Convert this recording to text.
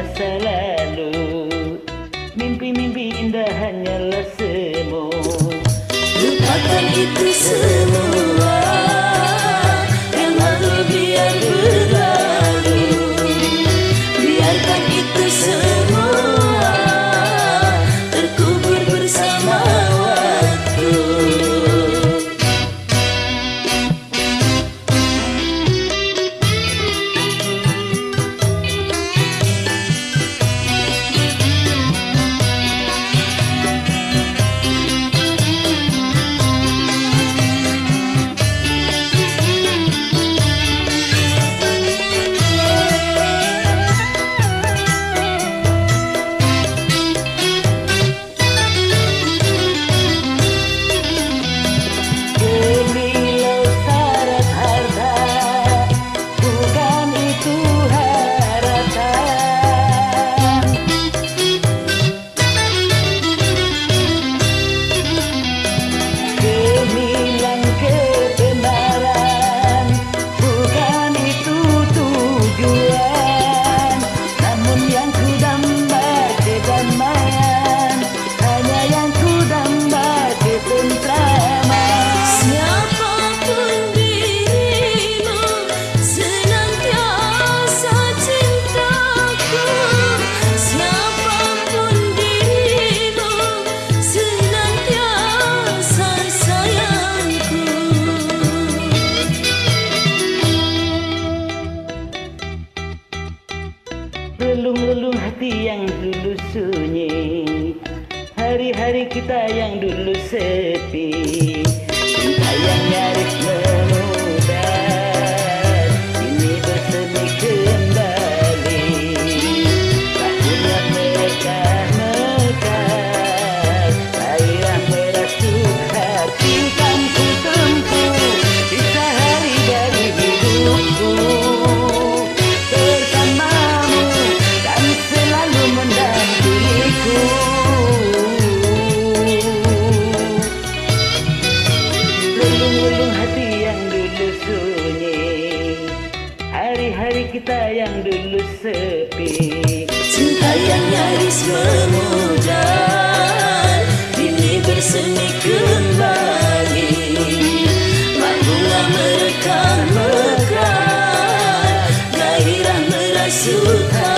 masa lalu. Mimpi-mimpi indah hanyalah semu. Lupakan itu semua, yang lalu biar berlalu. Biarkan itu semua terkubur bersama waktu. Relung-relung hati yang dulu sunyi, hari-hari kita yang dulu sepi, cinta yang nyaris memudar, kini bersemi kembali. Tahun yang mekar-mekar, gairah merasuk hati, kan ku tempuh sisa hari dari hidupku. Relung-relung hati yang dulu sunyi, hari-hari kita yang dulu sepi, cinta yang nyaris memudar, kini bersemi kembali. Bunga merekam mekar, gairah merasuk hati.